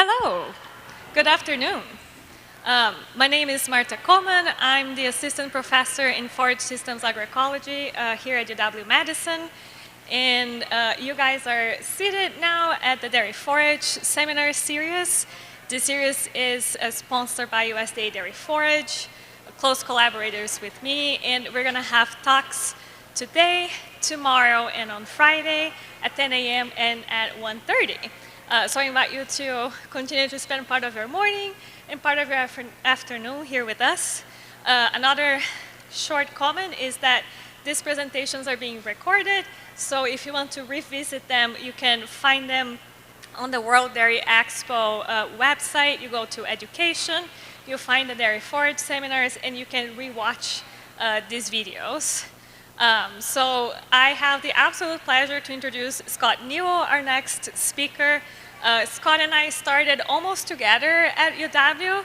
Hello, good afternoon. My name is Marta Coleman. I'm the assistant professor in forage systems agroecology here at UW-Madison. And you guys are seated now at the Dairy Forage Seminar Series. This series is sponsored by Iowa State Forage, close collaborators with me, and we're going to have talks today, tomorrow, and on Friday at 10 a.m. and at 1:30. So I invite you to continue to spend part of your morning and part of your afternoon here with us. Another short comment is that these presentations are being recorded, so if you want to revisit them, you can find them on the World Dairy Expo website. You go to education, you'll find the Dairy Forage seminars, and you can rewatch these videos. So I have the absolute pleasure to introduce Scott Newell, our next speaker. Scott and I started almost together at UW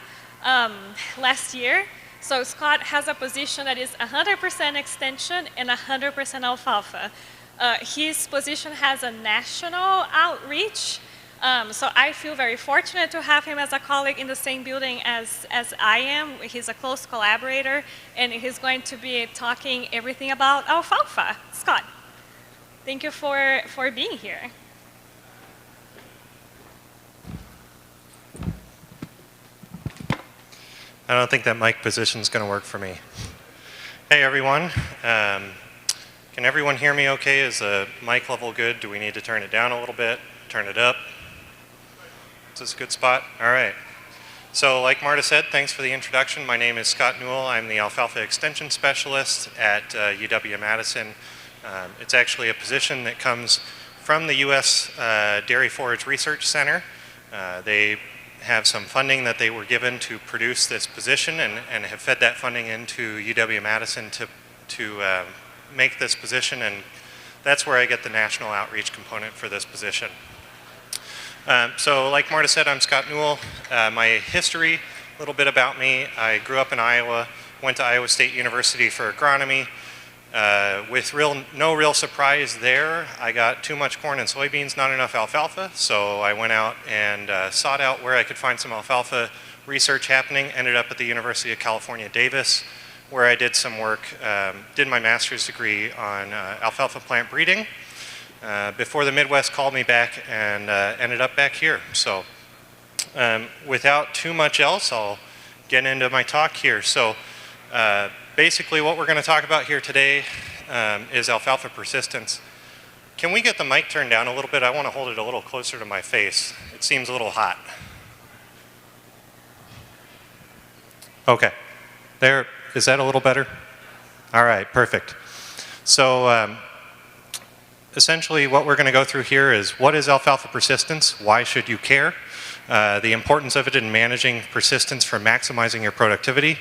last year. So Scott has a position that is 100% extension and 100% alfalfa. His position has a national outreach. So I feel very fortunate to have him as a colleague in the same building as I am. He's a close collaborator, and he's going to be talking everything about alfalfa. Scott, thank you for being here. I don't think that mic position is going to work for me. Hey everyone, can everyone hear me okay? Is the mic level good? Do we need to turn it down a little bit? Turn it up? Is this a good spot? All right. So like Marta said, thanks for the introduction. My name is Scott Newell. I'm the Alfalfa Extension Specialist at UW-Madison. It's actually a position that comes from the U.S. Dairy Forage Research Center. They have some funding that they were given to produce this position and have fed that funding into UW-Madison to make this position, and that's where I get the national outreach component for this position. So like Marta said, I'm Scott Newell. My history, a little bit about me. I grew up in Iowa, went to Iowa State University for agronomy. With no real surprise there, I got too much corn and soybeans, not enough alfalfa, so I went out and sought out where I could find some alfalfa research happening. Ended up at the University of California, Davis, where I did some work, did my master's degree on alfalfa plant breeding. Before the Midwest called me back and ended up back here. So without too much else, I'll get into my talk here. So basically what we're going to talk about here today is alfalfa persistence. Can we get the mic turned down a little bit? I want to hold it a little closer to my face. It seems a little hot. Okay. There, is that a little better? All right, perfect. So essentially what we're going to go through here is what is alfalfa persistence? Why should you care? The importance of it in managing persistence for maximizing your productivity.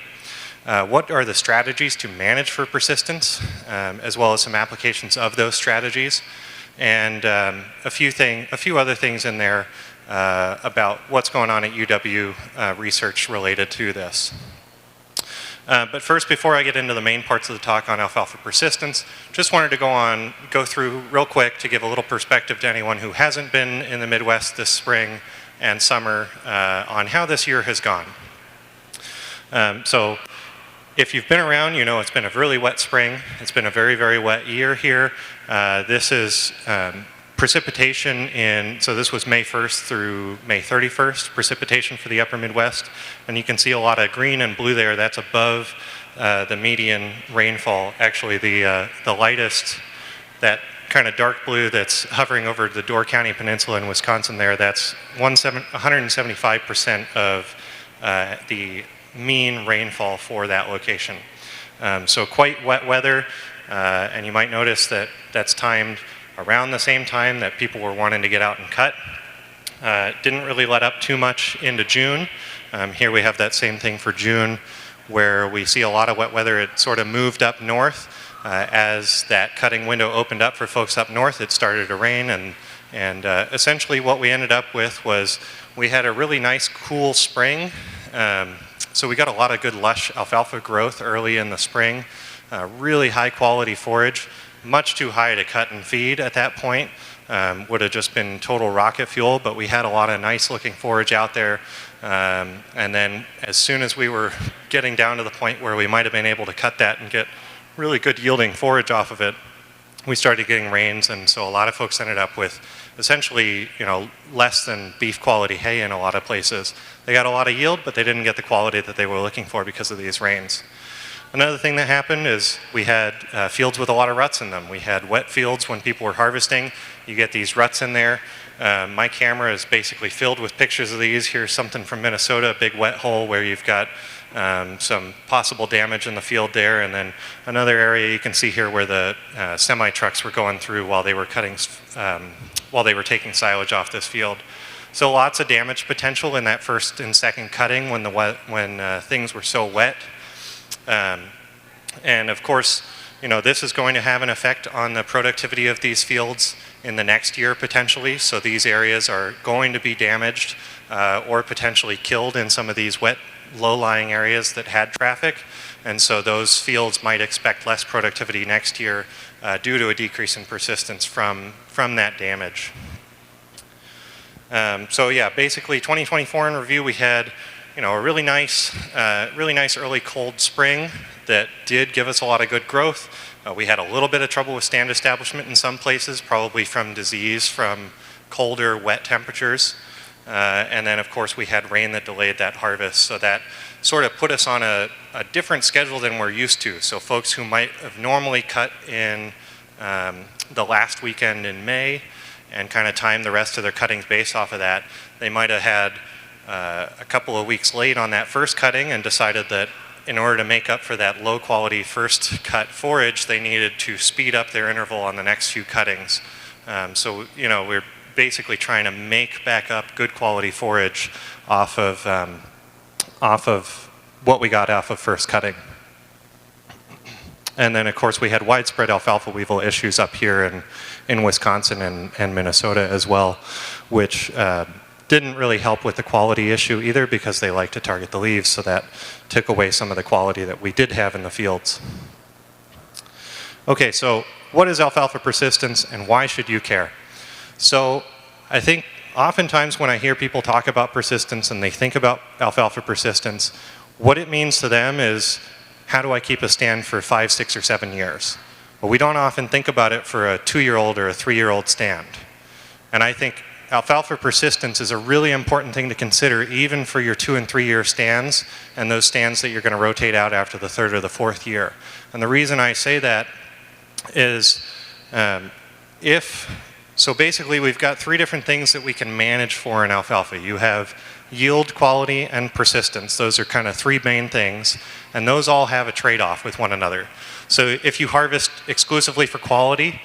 What are the strategies to manage for persistence, as well as some applications of those strategies, and a few other things in there about what's going on at UW research related to this. But first, before I get into the main parts of the talk on alfalfa persistence, just wanted to go through real quick to give a little perspective to anyone who hasn't been in the Midwest this spring and summer on how this year has gone. So if you've been around, you know it's been a really wet spring. It's been a very, very wet year here. This is precipitation so this was May 1st through May 31st, precipitation for the upper Midwest. And you can see a lot of green and blue there. That's above the median rainfall. Actually, the lightest, that kind of dark blue that's hovering over the Door County Peninsula in Wisconsin there, that's 175% of the mean rainfall for that location. So quite wet weather, and you might notice that that's timed around the same time that people were wanting to get out and cut. Didn't really let up too much into June. Here we have that same thing for June, where we see a lot of wet weather. It sort of moved up north. As that cutting window opened up for folks up north, it started to rain, and essentially what we ended up with was we had a really nice cool spring. So we got a lot of good lush alfalfa growth early in the spring, really high quality forage, much too high to cut and feed at that point, would have just been total rocket fuel, but we had a lot of nice looking forage out there. And then as soon as we were getting down to the point where we might have been able to cut that and get really good yielding forage off of it, we started getting rains, and so a lot of folks ended up with essentially, less than beef quality hay in a lot of places. They got a lot of yield, but they didn't get the quality that they were looking for because of these rains. Another thing that happened is we had fields with a lot of ruts in them. We had wet fields when people were harvesting. You get these ruts in there. My camera is basically filled with pictures of these. Here's something from Minnesota, a big wet hole where you've got some possible damage in the field there, and then another area you can see here where the semi trucks were going through while they were taking silage off this field. So lots of damage potential in that first and second cutting when things were so wet. And of course, this is going to have an effect on the productivity of these fields in the next year potentially. So these areas are going to be damaged or potentially killed in some of these wet, low-lying areas that had traffic. And so those fields might expect less productivity next year due to a decrease in persistence from that damage. So yeah, basically 2024 in review, we had a really nice early cold spring that did give us a lot of good growth. We had a little bit of trouble with stand establishment in some places, probably from disease from colder, wet temperatures. And then of course we had rain that delayed that harvest, so that sort of put us on a different schedule than we're used to. So folks who might have normally cut in the last weekend in May and kind of timed the rest of their cuttings based off of that, they might have had a couple of weeks late on that first cutting and decided that in order to make up for that low quality first cut forage, they needed to speed up their interval on the next few cuttings. So we're basically trying to make back up good quality forage off of what we got off of first cutting. And then of course we had widespread alfalfa weevil issues up here in Wisconsin and Minnesota as well, which didn't really help with the quality issue either because they like to target the leaves, so that took away some of the quality that we did have in the fields. Okay, so what is alfalfa persistence and why should you care? So I think oftentimes when I hear people talk about persistence and they think about alfalfa persistence, what it means to them is, how do I keep a stand for 5, 6, or 7 years? Well, we don't often think about it for a 2-year-old or a 3-year-old stand. And I think alfalfa persistence is a really important thing to consider even for your 2- and 3-year stands and those stands that you're going to rotate out after the 3rd or the 4th year. And the reason I say that is so basically we've got 3 different things that we can manage for in alfalfa. You have yield, quality, and persistence. Those are kind of 3 main things, and those all have a trade-off with one another. So if you harvest exclusively for quality,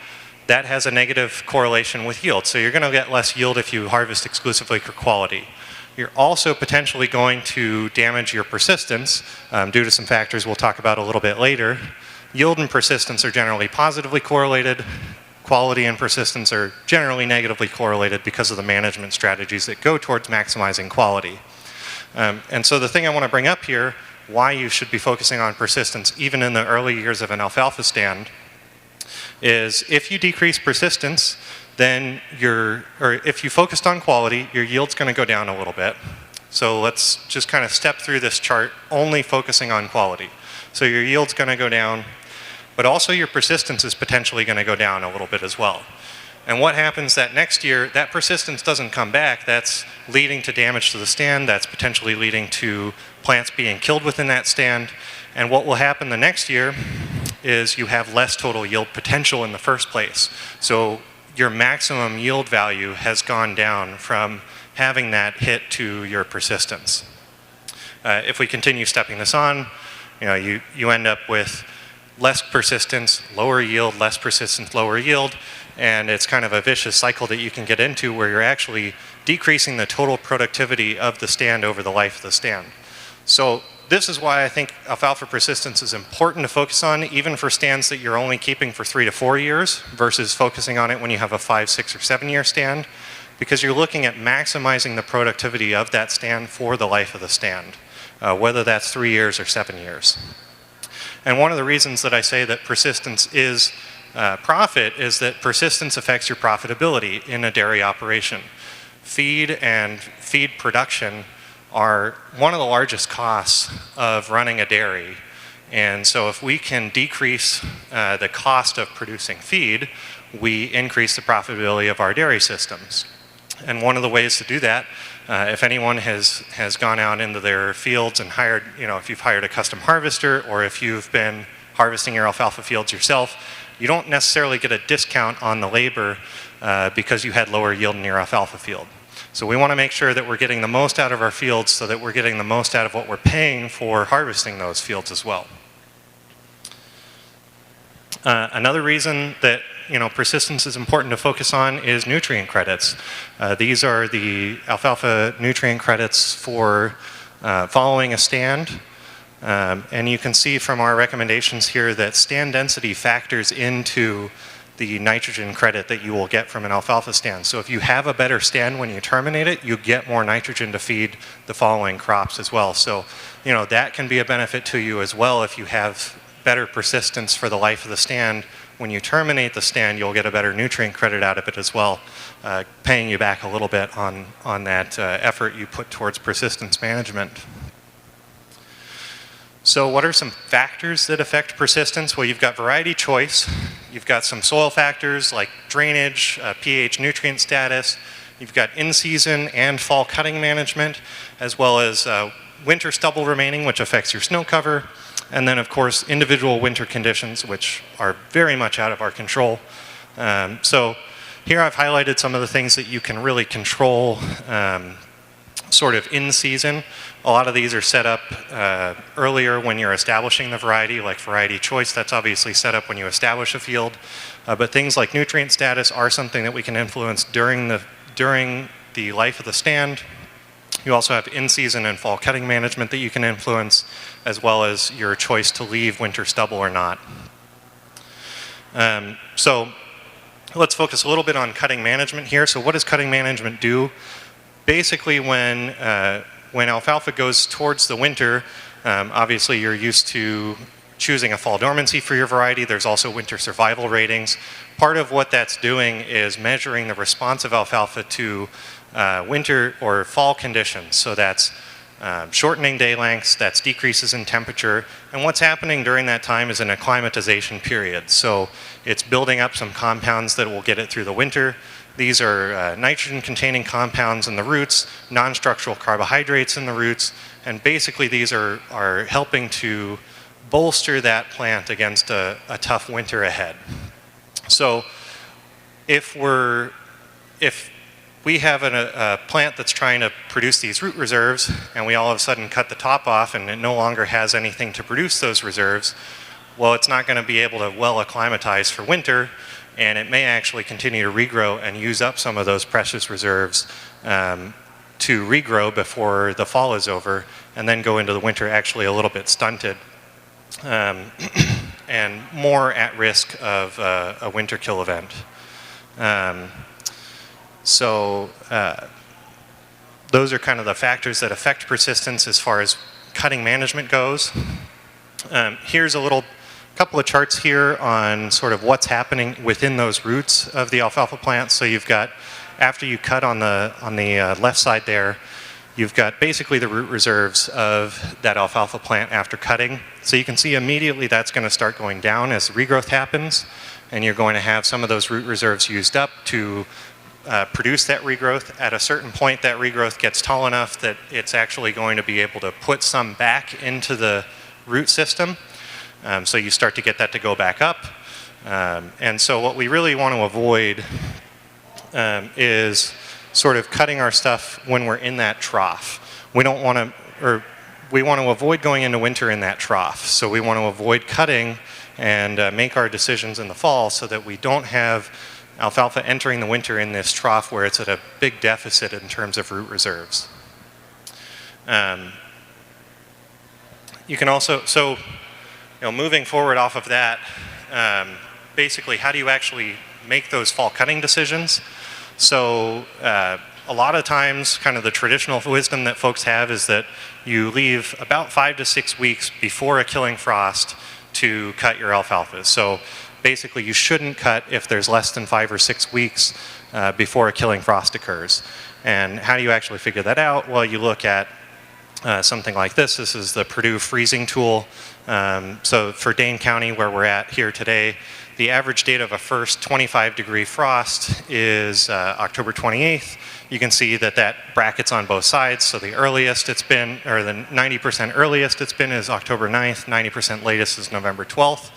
that has a negative correlation with yield. So you're going to get less yield if you harvest exclusively for quality. You're also potentially going to damage your persistence due to some factors we'll talk about a little bit later. Yield and persistence are generally positively correlated. Quality and persistence are generally negatively correlated because of the management strategies that go towards maximizing quality. And so the thing I want to bring up here, why you should be focusing on persistence even in the early years of an alfalfa stand, is if you decrease persistence, then if you focused on quality, your yield's going to go down a little bit. So let's just kind of step through this chart only focusing on quality. So your yield's going to go down, but also your persistence is potentially going to go down a little bit as well. And what happens that next year, that persistence doesn't come back, that's leading to damage to the stand, that's potentially leading to plants being killed within that stand, and what will happen the next year is you have less total yield potential in the first place. So your maximum yield value has gone down from having that hit to your persistence. If we continue stepping this on, you end up with less persistence, lower yield, less persistence, lower yield, and it's kind of a vicious cycle that you can get into where you're actually decreasing the total productivity of the stand over the life of the stand. So this is why I think alfalfa persistence is important to focus on, even for stands that you're only keeping for 3 to 4 years versus focusing on it when you have a 5, 6, or 7-year stand, because you're looking at maximizing the productivity of that stand for the life of the stand, whether that's 3 years or 7 years. And one of the reasons that I say that persistence is profit is that persistence affects your profitability in a dairy operation. Feed and feed production are one of the largest costs of running a dairy. And so if we can decrease the cost of producing feed, we increase the profitability of our dairy systems. And one of the ways to do that, if anyone has gone out into their fields and hired, if you've hired a custom harvester or if you've been harvesting your alfalfa fields yourself, you don't necessarily get a discount on the labor because you had lower yield in your alfalfa field. So we want to make sure that we're getting the most out of our fields so that we're getting the most out of what we're paying for harvesting those fields as well. Another reason that persistence is important to focus on is nutrient credits. These are the alfalfa nutrient credits for following a stand. And you can see from our recommendations here that stand density factors into the nitrogen credit that you will get from an alfalfa stand. So if you have a better stand when you terminate it, you get more nitrogen to feed the following crops as well. So, that can be a benefit to you as well if you have better persistence for the life of the stand. When you terminate the stand, you'll get a better nutrient credit out of it as well, paying you back a little bit on that effort you put towards persistence management. So what are some factors that affect persistence? Well, you've got variety choice, you've got some soil factors like drainage, pH, nutrient status, you've got in-season and fall cutting management, as well as winter stubble remaining, which affects your snow cover, and then of course individual winter conditions, which are very much out of our control. So here I've highlighted some of the things that you can really control sort of in season. A lot of these are set up earlier when you're establishing the variety, like variety choice. That's obviously set up when you establish a field. But things like nutrient status are something that we can influence during the life of the stand. You also have in-season and fall cutting management that you can influence, as well as your choice to leave winter stubble or not. So let's focus a little bit on cutting management here. So what does cutting management do? Basically, when alfalfa goes towards the winter, obviously you're used to choosing a fall dormancy for your variety. There's also winter survival ratings. Part of what that's doing is measuring the response of alfalfa to winter or fall conditions. So that's shortening day lengths, that's decreases in temperature, and what's happening during that time is an acclimatization period. So it's building up some compounds that will get it through the winter. These are nitrogen-containing compounds in the roots, non-structural carbohydrates in the roots, and basically these are helping to bolster that plant against a tough winter ahead. So if we have a plant that's trying to produce these root reserves and we all of a sudden cut the top off and it no longer has anything to produce those reserves, well, it's not going to be able to well acclimatize for winter, and it may actually continue to regrow and use up some of those precious reserves to regrow before the fall is over, and then go into the winter actually a little bit stunted and more at risk of a winter kill event. So those are kind of the factors that affect persistence as far as cutting management goes. Here's a couple of charts here on sort of what's happening within those roots of the alfalfa plant. So you've got, after you cut on the left side there, you've got basically the root reserves of that alfalfa plant after cutting. So you can see immediately that's going to start going down as regrowth happens, and you're going to have some of those root reserves used up to produce that regrowth. At a certain point, that regrowth gets tall enough that it's actually going to be able to put some back into the root system. So you start to get that to go back up. And so what we really want to avoid is sort of cutting our stuff when we're in that trough. We don't want to, or we want to avoid going into winter in that trough. So we want to avoid cutting and make our decisions in the fall so that we don't have alfalfa entering the winter in this trough where it's at a big deficit in terms of root reserves. You can also, so moving forward off of that, basically how do you actually make those fall cutting decisions? So a lot of times kind of the traditional wisdom that folks have is that you leave about 5 to 6 weeks before a killing frost to cut your alfalfa. So basically you shouldn't cut if there's less than 5 or 6 weeks before a killing frost occurs. And how do you actually figure that out? Well, you look at something like this. This is the Purdue freezing tool. So for Dane County, where we're at here today, the average date of a first 25-degree frost is October 28th. You can see that that brackets on both sides. So the earliest it's been, or the 90% earliest it's been is October 9th, 90% latest is November 12th.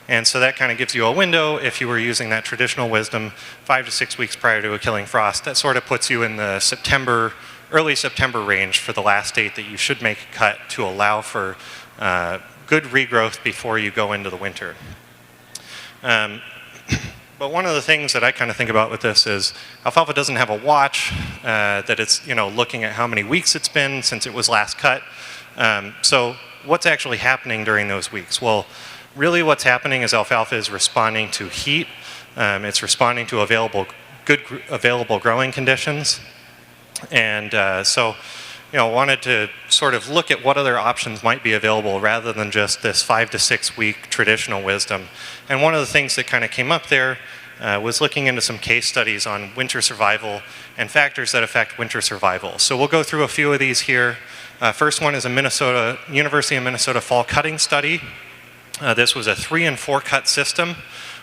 And so that kind of gives you a window. If you were using that traditional wisdom 5 to 6 weeks prior to a killing frost, that sort of puts you in the early September range for the last date that you should make a cut to allow for good regrowth before you go into the winter. But one of the things that I kind of think about with this is alfalfa doesn't have a watch that it's looking at how many weeks it's been since it was last cut. So what's actually happening during those weeks? Well, really what's happening is alfalfa is responding to heat. It's responding to good available growing conditions. And so wanted to sort of look at what other options might be available rather than just this 5 to 6 week traditional wisdom. And one of the things that kind of came up there was looking into some case studies on winter survival and factors that affect winter survival. So we'll go through a few of these here. First one is a University of Minnesota fall cutting study. This was a 3 and 4 cut system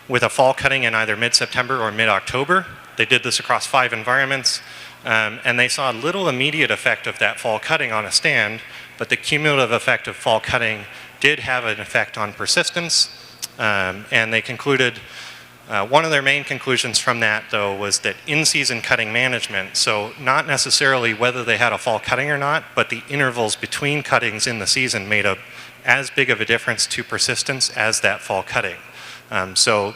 with a fall cutting in either mid-September or mid-October. They did this across 5 environments. And they saw little immediate effect of that fall cutting on a stand, but the cumulative effect of fall cutting did have an effect on persistence. And they concluded, one of their main conclusions from that, though, was that in-season cutting management, so not necessarily whether they had a fall cutting or not, but the intervals between cuttings in the season made as big of a difference to persistence as that fall cutting. So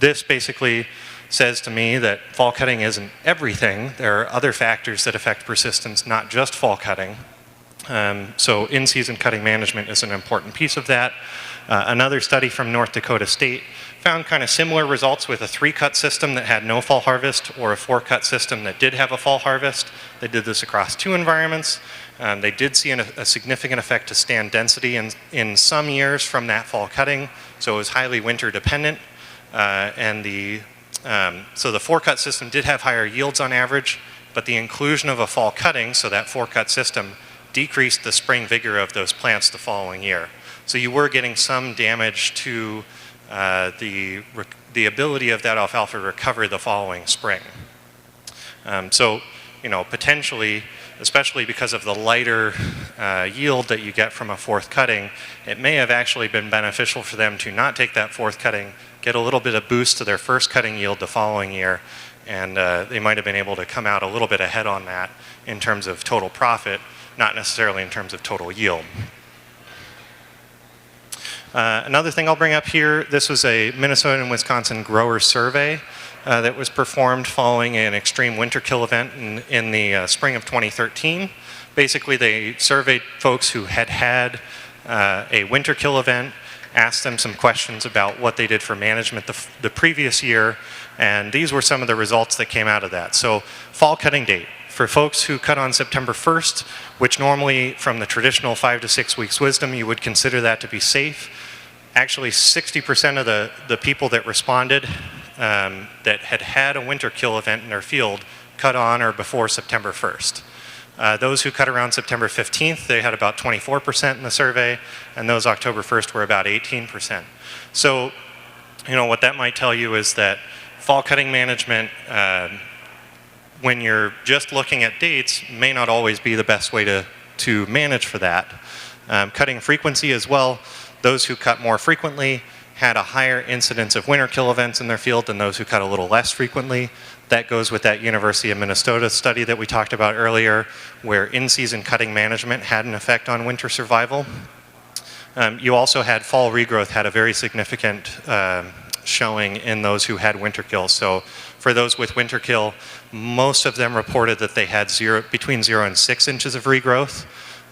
this basically says to me that fall cutting isn't everything. There are other factors that affect persistence, not just fall cutting. So in-season cutting management is an important piece of that. Another study from North Dakota State found kind of similar results with a 3-cut system that had no fall harvest or a 4-cut system that did have a fall harvest. They did this across 2 environments. They did see a significant effect to stand density in some years from that fall cutting, so it was highly winter dependent. So the 4-cut system did have higher yields on average, but the inclusion of a fall cutting, so that 4-cut system, decreased the spring vigor of those plants the following year. So you were getting some damage to the ability of that alfalfa to recover the following spring. So potentially, especially because of the lighter yield that you get from a 4th cutting, it may have actually been beneficial for them to not take that 4th cutting, get a little bit of boost to their 1st cutting yield the following year, and they might have been able to come out a little bit ahead on that in terms of total profit, not necessarily in terms of total yield. Another thing I'll bring up here, this was a Minnesota and Wisconsin grower survey that was performed following an extreme winter kill event in the spring of 2013. Basically, they surveyed folks who had a winter kill event, asked them some questions about what they did for management the previous year, and these were some of the results that came out of that. So fall cutting date. For folks who cut on September 1st, which normally from the traditional 5 to 6 weeks wisdom, you would consider that to be safe. Actually, 60% of the people that responded that had a winter kill event in their field cut on or before September 1st. Those who cut around September 15th, they had about 24% in the survey, and those October 1st were about 18%. So, what that might tell you is that fall cutting management, when you're just looking at dates, may not always be the best way to manage for that. Cutting frequency as well, those who cut more frequently had a higher incidence of winter kill events in their field than those who cut a little less frequently. That goes with that University of Minnesota study that we talked about earlier, where in-season cutting management had an effect on winter survival. You also had fall regrowth had a very significant showing in those who had winter kill. So for those with winter kill, most of them reported that they had between 0 and 6 inches of regrowth.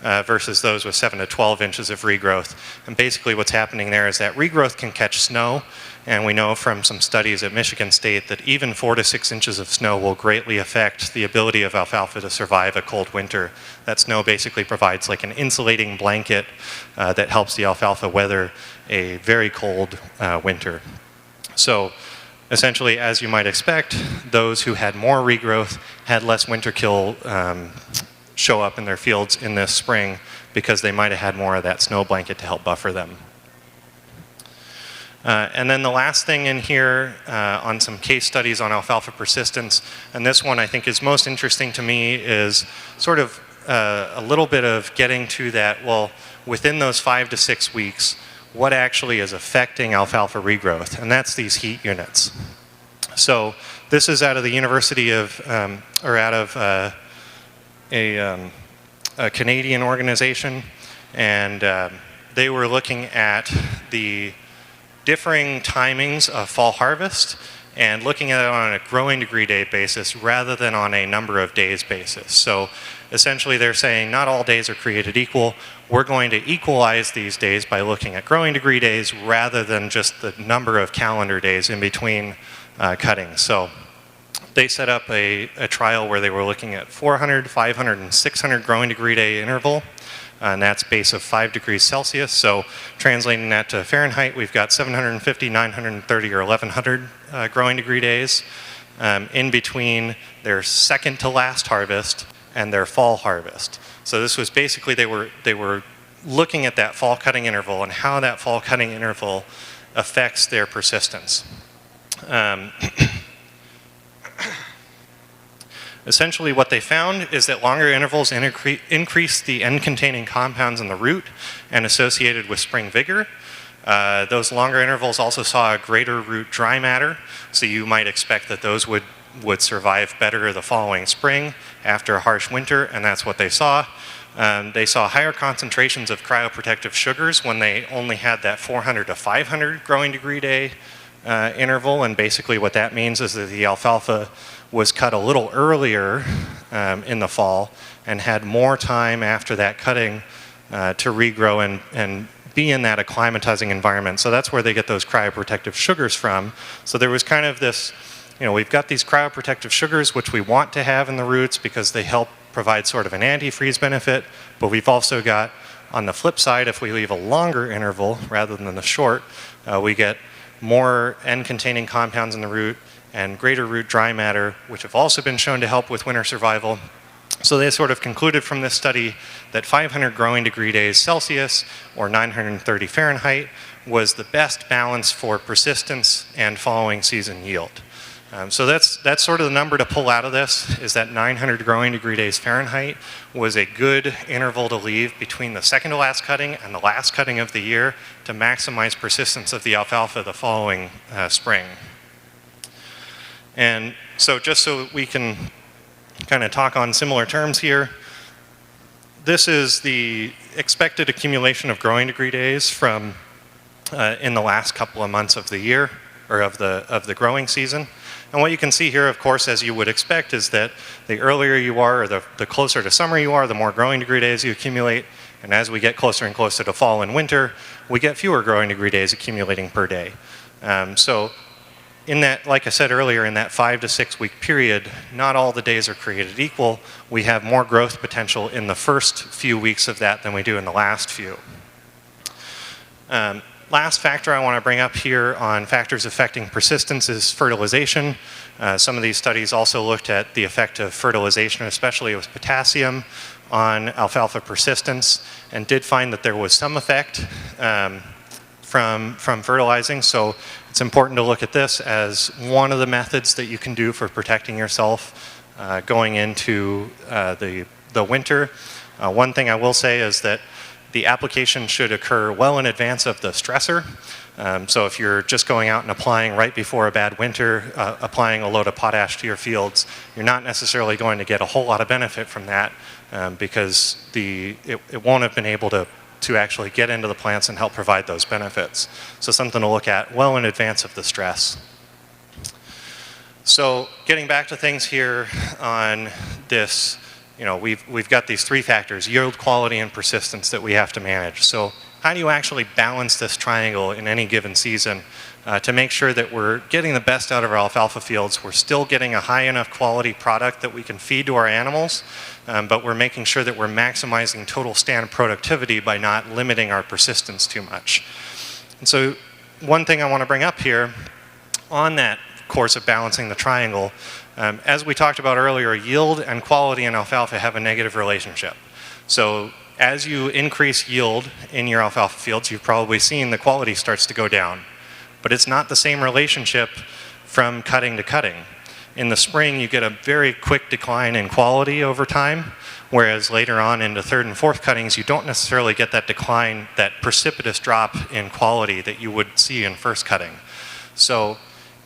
versus those with 7 to 12 inches of regrowth. And basically what's happening there is that regrowth can catch snow, and we know from some studies at Michigan State that even 4 to 6 inches of snow will greatly affect the ability of alfalfa to survive a cold winter. That snow basically provides like an insulating blanket that helps the alfalfa weather a very cold winter. So essentially, as you might expect, those who had more regrowth had less winter kill show up in their fields in this spring because they might have had more of that snow blanket to help buffer them. And then the last thing in here on some case studies on alfalfa persistence, and this one I think is most interesting to me, is sort of a little bit of getting to that, well, within those 5 to 6 weeks, what actually is affecting alfalfa regrowth, and that's these heat units. So this is out of the University of, or out of a Canadian organization, and they were looking at the differing timings of fall harvest and looking at it on a growing degree day basis rather than on a number of days basis. So essentially they're saying not all days are created equal. We're going to equalize these days by looking at growing degree days rather than just the number of calendar days in between cuttings. So they set up a trial where they were looking at 400, 500, and 600 growing degree day interval. And that's base of 5 degrees Celsius. So translating that to Fahrenheit, we've got 750, 930, or 1100 growing degree days in between their second to last harvest and their fall harvest. So this was basically, they were looking at that fall cutting interval and how that fall cutting interval affects their persistence. Essentially what they found is that longer intervals increase the N-containing compounds in the root and associated with spring vigor. Those longer intervals also saw a greater root dry matter, so you might expect that those would survive better the following spring after a harsh winter, and that's what they saw. They saw higher concentrations of cryoprotective sugars when they only had that 400 to 500 growing degree day interval, and basically what that means is that the alfalfa was cut a little earlier in the fall and had more time after that cutting to regrow and be in that acclimatizing environment. So that's where they get those cryoprotective sugars from. So there was kind of this, we've got these cryoprotective sugars which we want to have in the roots because they help provide sort of an antifreeze benefit, but we've also got, on the flip side, if we leave a longer interval rather than the short, we get more N-containing compounds in the root and greater root dry matter, which have also been shown to help with winter survival. So they sort of concluded from this study that 500 growing degree days Celsius or 930 Fahrenheit was the best balance for persistence and following season yield. So that's sort of the number to pull out of this, is that 900 growing degree days Fahrenheit was a good interval to leave between the second to last cutting and the last cutting of the year to maximize persistence of the alfalfa the following spring. And so just so we can kind of talk on similar terms here, this is the expected accumulation of growing degree days from in the last couple of months of the year, or of the growing season. And what you can see here, of course, as you would expect, is that the earlier you are, or the closer to summer you are, the more growing degree days you accumulate. And as we get closer and closer to fall and winter, we get fewer growing degree days accumulating per day. So in that, like I said earlier, in that 5 to 6 week period, not all the days are created equal. We have more growth potential in the first few weeks of that than we do in the last few. Last factor I want to bring up here on factors affecting persistence is fertilization. Some of these studies also looked at the effect of fertilization, especially with potassium, on alfalfa persistence, and did find that there was some effect from fertilizing. So it's important to look at this as one of the methods that you can do for protecting yourself going into the winter. One thing I will say is that the application should occur well in advance of the stressor. So if you're just going out and applying right before a bad winter, applying a load of potash to your fields, you're not necessarily going to get a whole lot of benefit from that because it won't have been able to actually get into the plants and help provide those benefits. So something to look at well in advance of the stress. So getting back to things here on this we've got these three factors: yield, quality, and persistence that we have to manage. So how do you actually balance this triangle in any given season to make sure that we're getting the best out of our alfalfa fields, we're still getting a high enough quality product that we can feed to our animals, but we're making sure that we're maximizing total stand productivity by not limiting our persistence too much. And so one thing I want to bring up here on that course of balancing the triangle, as we talked about earlier, yield and quality in alfalfa have a negative relationship. So as you increase yield in your alfalfa fields, you've probably seen the quality starts to go down. But it's not the same relationship from cutting to cutting. In the spring, you get a very quick decline in quality over time, whereas later on into third and fourth cuttings, you don't necessarily get that decline, that precipitous drop in quality that you would see in first cutting. So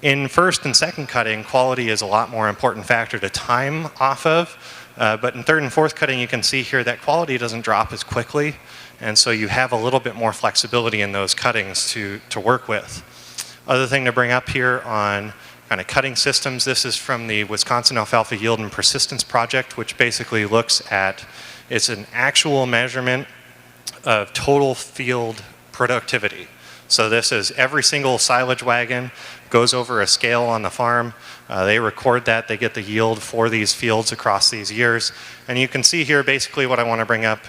in first and second cutting, quality is a lot more important factor to time off of. But in third and fourth cutting, you can see here that quality doesn't drop as quickly, and so you have a little bit more flexibility in those cuttings to work with. Other thing to bring up here on kind of cutting systems, this is from the Wisconsin Alfalfa Yield and Persistence Project, which basically looks at, it's an actual measurement of total field productivity. So this is every single silage wagon goes over a scale on the farm. They record that, they get the yield for these fields across these years. And you can see here basically what I want to bring up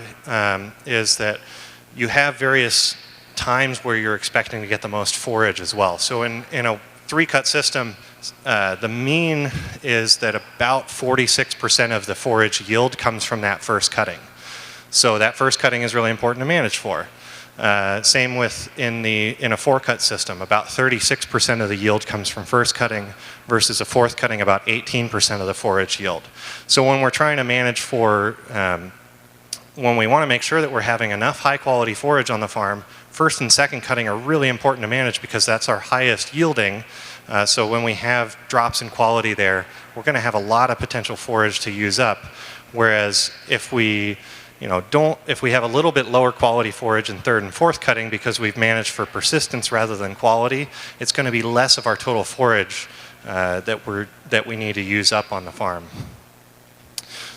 is that you have various times where you're expecting to get the most forage as well. So in a 3-cut system, the mean is that about 46% of the forage yield comes from that first cutting. So that first cutting is really important to manage for. Same with in a 4-cut system, about 36% of the yield comes from first cutting versus a fourth cutting, about 18% of the forage yield. So when we're trying to manage for, when we want to make sure that we're having enough high quality forage on the farm, first and second cutting are really important to manage because that's our highest yielding. So when we have drops in quality there, we're going to have a lot of potential forage to use up. Whereas if we if we have a little bit lower quality forage in third and fourth cutting because we've managed for persistence rather than quality, it's going to be less of our total forage that we need to use up on the farm.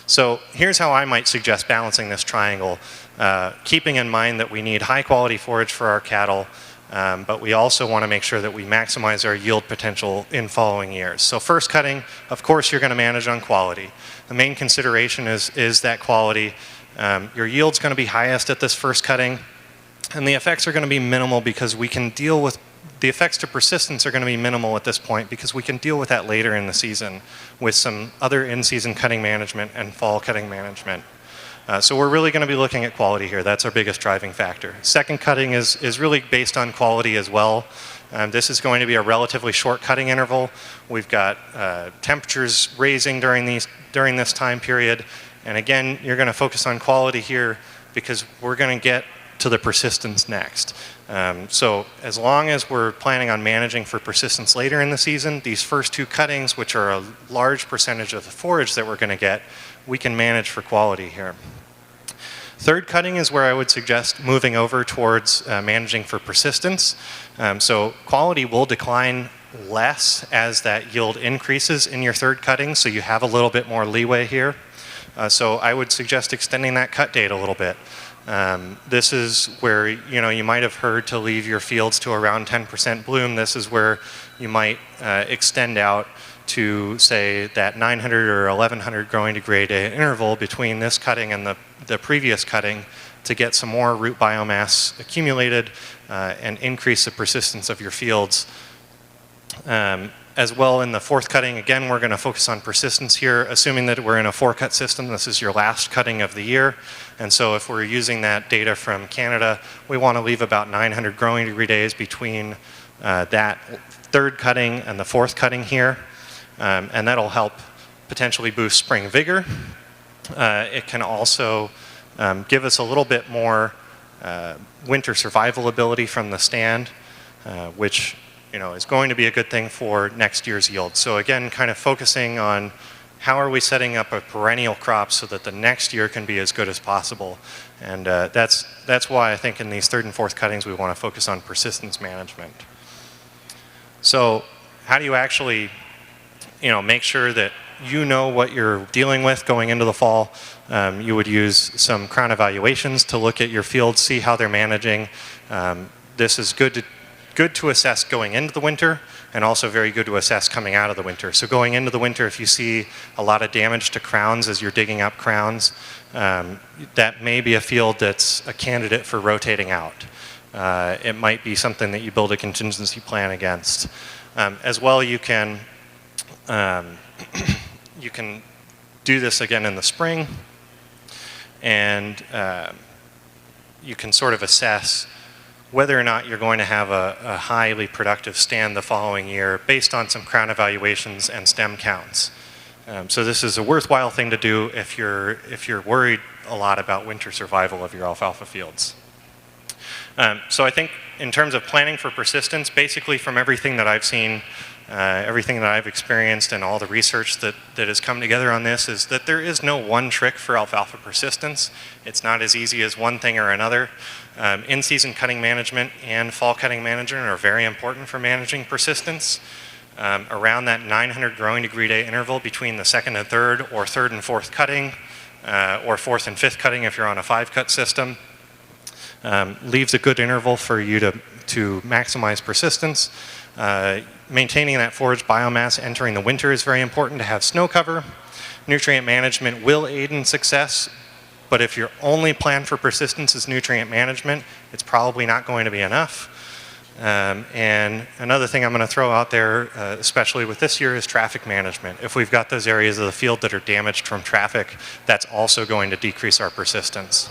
So here's how I might suggest balancing this triangle, keeping in mind that we need high quality forage for our cattle, but we also want to make sure that we maximize our yield potential in following years. So first cutting, of course, you're going to manage on quality. The main consideration is that quality. Your yield's going to be highest at this first cutting, and the effects are going to be minimal because we can deal with the effects to persistence are going to be minimal at this point because we can deal with that later in the season with some other in-season cutting management and fall cutting management. So we're really going to be looking at quality here. That's our biggest driving factor. Second cutting is really based on quality as well. This is going to be a relatively short cutting interval. We've got temperatures raising during this time period. And again, you're going to focus on quality here because we're going to get to the persistence next. So as long as we're planning on managing for persistence later in the season, these first two cuttings, which are a large percentage of the forage that we're going to get, we can manage for quality here. Third cutting is where I would suggest moving over towards managing for persistence. So quality will decline less as that yield increases in your third cutting, so you have a little bit more leeway here. So I would suggest extending that cut date a little bit. This is where you might have heard to leave your fields to around 10% bloom. This is where you might extend out to say that 900 or 1100 growing degree day interval between this cutting and the previous cutting to get some more root biomass accumulated and increase the persistence of your fields. As well in the fourth cutting, again, we're going to focus on persistence here, assuming that we're in a 4-cut system. This is your last cutting of the year. And so if we're using that data from Canada, we want to leave about 900 growing degree days between that third cutting and the fourth cutting here. And that'll help potentially boost spring vigor. It can also give us a little bit more winter survival ability from the stand, which is going to be a good thing for next year's yield. So again, kind of focusing on how are we setting up a perennial crop so that the next year can be as good as possible. And that's why I think in these third and fourth cuttings we want to focus on persistence management. So how do you actually make sure that you know what you're dealing with going into the fall. You would use some crown evaluations to look at your fields, see how they're managing. This is good to assess going into the winter, and also very good to assess coming out of the winter. So going into the winter, if you see a lot of damage to crowns as you're digging up crowns, that may be a field that's a candidate for rotating out. It might be something that you build a contingency plan against. As well, you can do this again in the spring, and you can sort of assess whether or not you're going to have a highly productive stand the following year based on some crown evaluations and stem counts. So this is a worthwhile thing to do if you're worried a lot about winter survival of your alfalfa fields. So I think in terms of planning for persistence, basically from everything that I've seen, everything that I've experienced and all the research that has come together on this is that there is no one trick for alfalfa persistence. It's not as easy as one thing or another. In-season cutting management and fall cutting management are very important for managing persistence. Around that 900 growing degree day interval between the second and third, or third and fourth cutting, or fourth and fifth cutting if you're on a 5-cut system, leaves a good interval for you to maximize persistence. Maintaining that forage biomass entering the winter is very important to have snow cover. Nutrient management will aid in success, but if your only plan for persistence is nutrient management, it's probably not going to be enough. And another thing I'm going to throw out there, especially with this year, is traffic management. If we've got those areas of the field that are damaged from traffic, that's also going to decrease our persistence.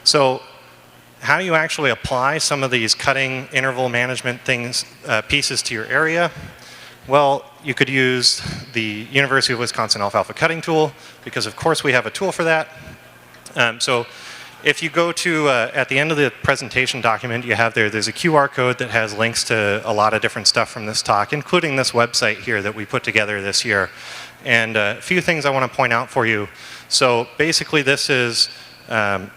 So how do you actually apply some of these cutting interval management things, pieces to your area? Well, you could use the University of Wisconsin alfalfa cutting tool, because of course we have a tool for that. So if you go to, at the end of the presentation document you have there's a QR code that has links to a lot of different stuff from this talk, including this website here that we put together this year. And a few things I want to point out for you. So basically this is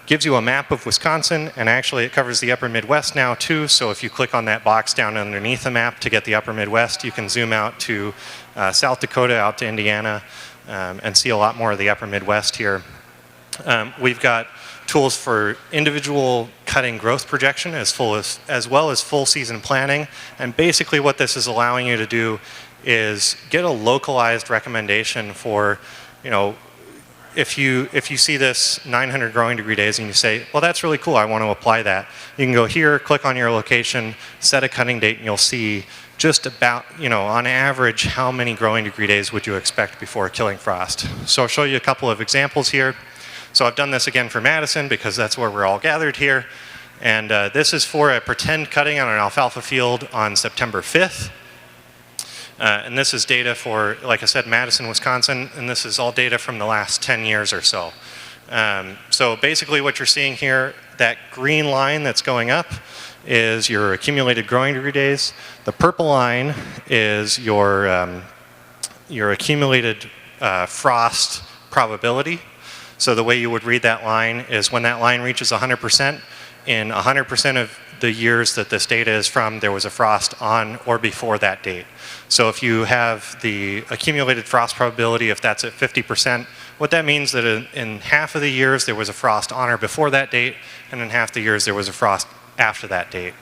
gives you a map of Wisconsin, and actually it covers the upper Midwest now too, so if you click on that box down underneath the map to get the upper Midwest, you can zoom out to South Dakota, out to Indiana, and see a lot more of the upper Midwest here. We've got tools for individual cutting growth projection as well as full season planning, and basically what this is allowing you to do is get a localized recommendation for, you know, if you see this 900 growing degree days and you say, well, that's really cool, I want to apply that, you can go here, click on your location, set a cutting date, and you'll see just about, you know, on average, how many growing degree days would you expect before killing frost. So I'll show you a couple of examples here. So I've done this again for Madison because that's where we're all gathered here. And this is for a pretend cutting on an alfalfa field on September 5th. And this is data for, like I said, Madison, Wisconsin, and this is all data from the last 10 years or so. So basically what you're seeing here, that green line that's going up is your accumulated growing degree days. The purple line is your accumulated frost probability. So the way you would read that line is when that line reaches 100%, in 100% of the years that this data is from, there was a frost on or before that date. So if you have the accumulated frost probability, if that's at 50%, what that means that in half of the years there was a frost on or before that date, and in half the years there was a frost after that date.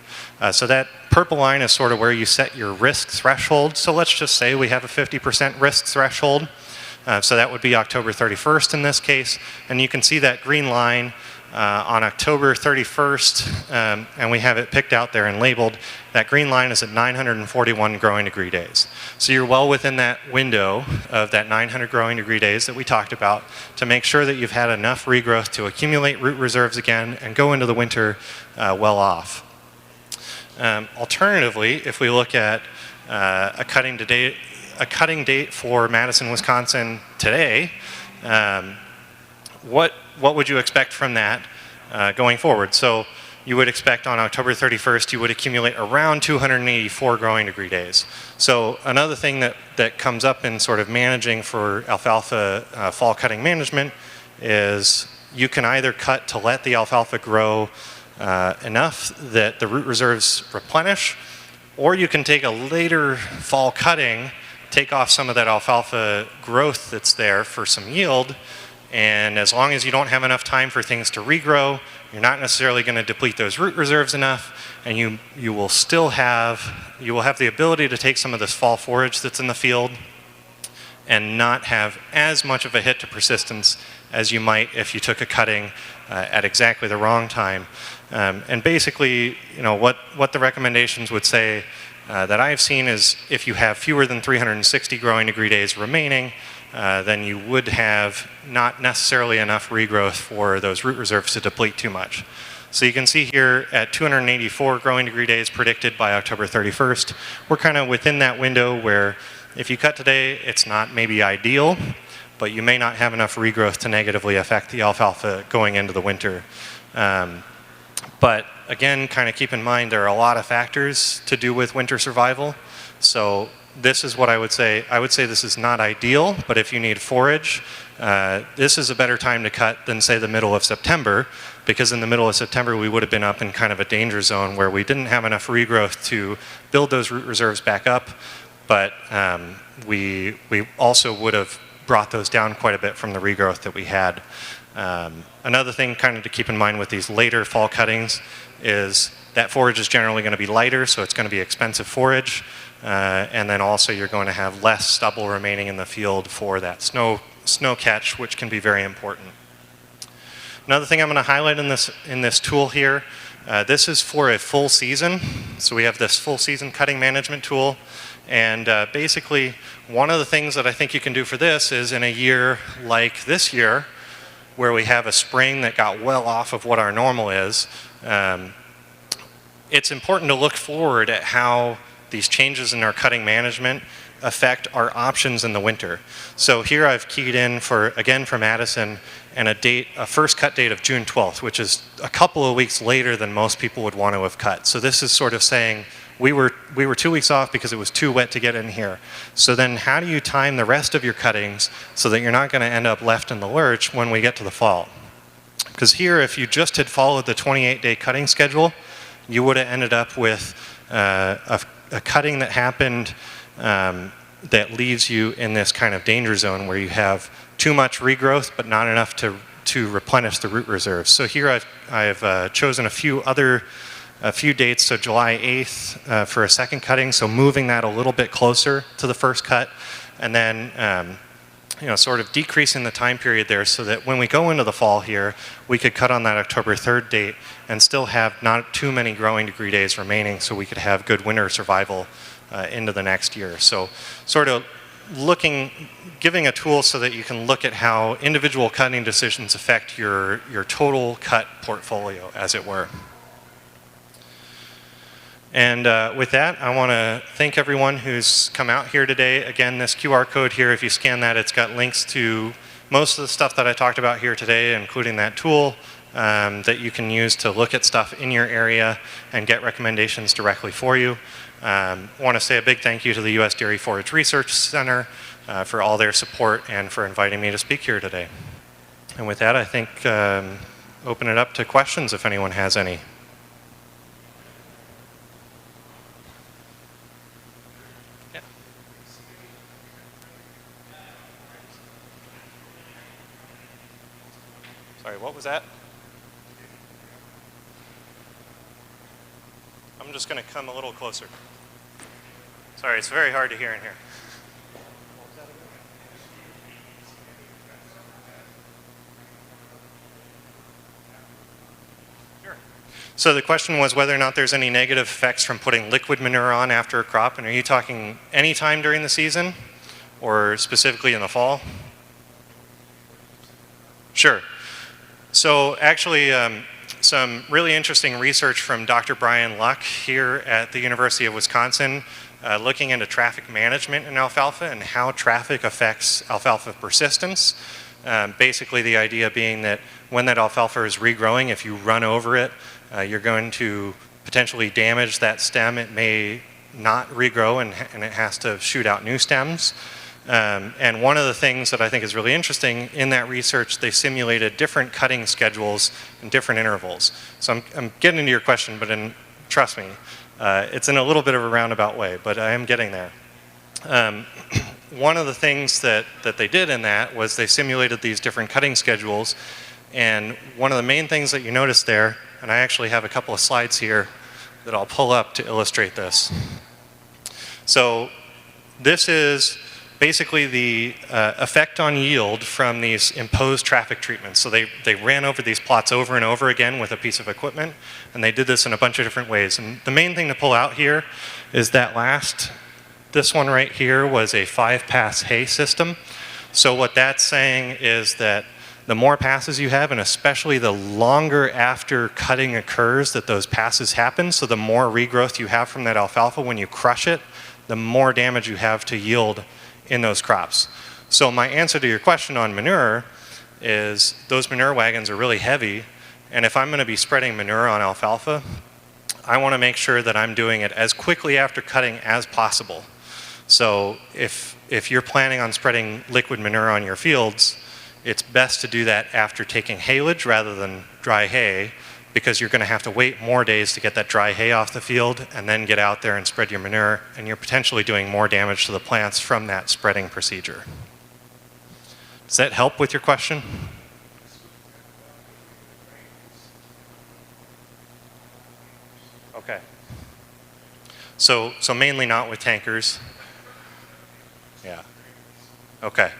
So that purple line is sort of where you set your risk threshold. So let's just say we have a 50% risk threshold. So that would be October 31st in this case, and you can see that green line on October 31st, and we have it picked out there and labeled. That green line is at 941 growing degree days. So you're well within that window of that 900 growing degree days that we talked about to make sure that you've had enough regrowth to accumulate root reserves again and go into the winter well off. Alternatively, if we look at a cutting date for Madison, Wisconsin today, what would you expect from that going forward? So you would expect on October 31st you would accumulate around 284 growing degree days. So another thing that comes up in sort of managing for alfalfa fall cutting management is you can either cut to let the alfalfa grow enough that the root reserves replenish, or you can take a later fall cutting take off some of that alfalfa growth that's there for some yield. And as long as you don't have enough time for things to regrow, you're not necessarily going to deplete those root reserves enough, and you will have the ability to take some of this fall forage that's in the field and not have as much of a hit to persistence as you might if you took a cutting at exactly the wrong time. And basically, what the recommendations would say that I've seen is if you have fewer than 360 growing degree days remaining, then you would have not necessarily enough regrowth for those root reserves to deplete too much. So you can see here at 284 growing degree days predicted by October 31st, we're kind of within that window where if you cut today, it's not maybe ideal, but you may not have enough regrowth to negatively affect the alfalfa going into the winter. But again, kind of keep in mind there are a lot of factors to do with winter survival. So this is what I would say. I would say this is not ideal, but if you need forage, this is a better time to cut than say the middle of September, because in the middle of September we would have been up in kind of a danger zone where we didn't have enough regrowth to build those root reserves back up, but we also would have brought those down quite a bit from the regrowth that we had. Another thing kind of to keep in mind with these later fall cuttings is that forage is generally going to be lighter, so it's going to be expensive forage. And then also you're going to have less stubble remaining in the field for that snow catch, which can be very important. Another thing I'm going to highlight in this tool here, this is for a full season. So we have this full season cutting management tool. And basically, one of the things that I think you can do for this is in a year like this year, where we have a spring that got well off of what our normal is, it's important to look forward at how these changes in our cutting management affect our options in the winter. So here I've keyed in for Madison and a first cut date of June 12th, which is a couple of weeks later than most people would want to have cut. So this is sort of saying we were 2 weeks off because it was too wet to get in here. So then how do you time the rest of your cuttings so that you're not going to end up left in the lurch when we get to the fall? Because here, if you just had followed the 28-day cutting schedule, you would have ended up with a cutting that happened that leaves you in this kind of danger zone where you have too much regrowth but not enough to replenish the root reserves. So here I've chosen a few dates, so July 8th for a second cutting, so moving that a little bit closer to the first cut, and then sort of decreasing the time period there so that when we go into the fall here, we could cut on that October 3rd date and still have not too many growing degree days remaining so we could have good winter survival into the next year. So sort of giving a tool so that you can look at how individual cutting decisions affect your total cut portfolio, as it were. And with that, I want to thank everyone who's come out here today. Again, this QR code here, if you scan that, it's got links to most of the stuff that I talked about here today, including that tool that you can use to look at stuff in your area and get recommendations directly for you. I want to say a big thank you to the U.S. Dairy Forage Research Center for all their support and for inviting me to speak here today. And with that, I think open it up to questions if anyone has any. Sorry, what was that? I'm just going to come a little closer. Sorry, it's very hard to hear in here. Sure. So the question was whether or not there's any negative effects from putting liquid manure on after a crop. And are you talking any time during the season or specifically in the fall? Sure. So actually, some really interesting research from Dr. Brian Luck here at the University of Wisconsin looking into traffic management in alfalfa and how traffic affects alfalfa persistence. Basically the idea being that when that alfalfa is regrowing, if you run over it, you're going to potentially damage that stem. It may not regrow and it has to shoot out new stems. And one of the things that I think is really interesting in that research, they simulated different cutting schedules in different intervals. So I'm getting into your question, but trust me, it's in a little bit of a roundabout way, but I am getting there. One of the things that they did in that was they simulated these different cutting schedules, and one of the main things that you notice there, and I actually have a couple of slides here that I'll pull up to illustrate this. So this is basically the effect on yield from these imposed traffic treatments. So they ran over these plots over and over again with a piece of equipment, and they did this in a bunch of different ways. And the main thing to pull out here is that this one right here was a 5-pass hay system. So what that's saying is that the more passes you have, and especially the longer after cutting occurs that those passes happen, so the more regrowth you have from that alfalfa when you crush it, the more damage you have to yield in those crops. So my answer to your question on manure is those manure wagons are really heavy, and if I'm going to be spreading manure on alfalfa, I want to make sure that I'm doing it as quickly after cutting as possible. So if you're planning on spreading liquid manure on your fields, it's best to do that after taking haylage rather than dry hay, because you're going to have to wait more days to get that dry hay off the field and then get out there and spread your manure, and you're potentially doing more damage to the plants from that spreading procedure. Does that help with your question? Okay. So mainly not with tankers. Yeah. Okay.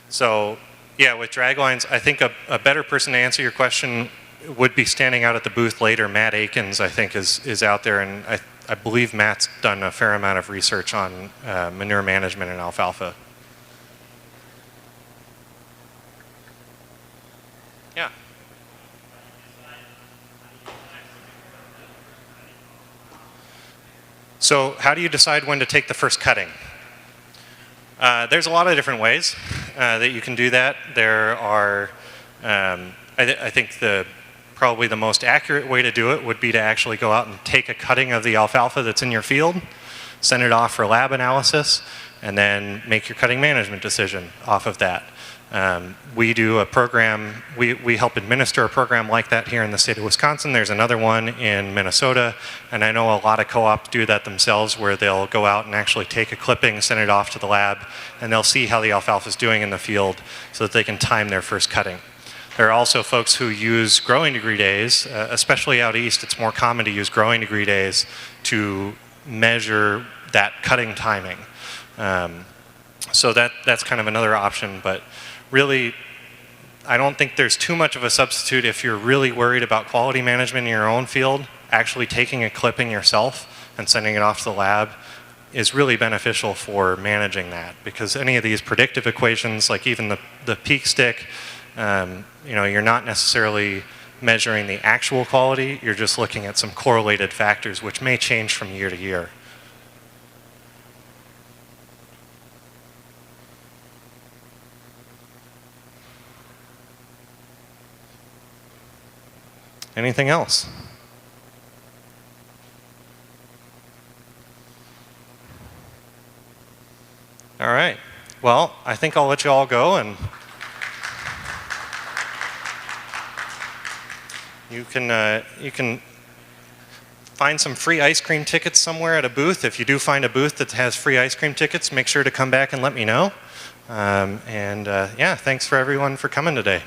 So yeah, with drag lines, I think a better person to answer your question would be standing out at the booth later. Matt Akins, I think, is out there, and I believe Matt's done a fair amount of research on manure management in alfalfa. Yeah. So how do you decide when to take the first cutting? There's a lot of different ways that you can do that. There are, I think probably the most accurate way to do it would be to actually go out and take a cutting of the alfalfa that's in your field, send it off for lab analysis, and then make your cutting management decision off of that. We do a program, we help administer a program like that here in the state of Wisconsin. There's another one in Minnesota, and I know a lot of co-ops do that themselves, where they'll go out and actually take a clipping, send it off to the lab, and they'll see how the alfalfa is doing in the field so that they can time their first cutting. There are also folks who use growing degree days, especially out east. It's more common to use growing degree days to measure that cutting timing. So that's kind of another option, but really, I don't think there's too much of a substitute if you're really worried about quality management in your own field. Actually taking a clipping yourself and sending it off to the lab is really beneficial for managing that, because any of these predictive equations, like even the peak stick, you're not necessarily measuring the actual quality, you're just looking at some correlated factors which may change from year to year. Anything else? All right. Well, I think I'll let you all go, and you can find some free ice cream tickets somewhere at a booth. If you do find a booth that has free ice cream tickets, make sure to come back and let me know. Yeah, thanks for everyone for coming today.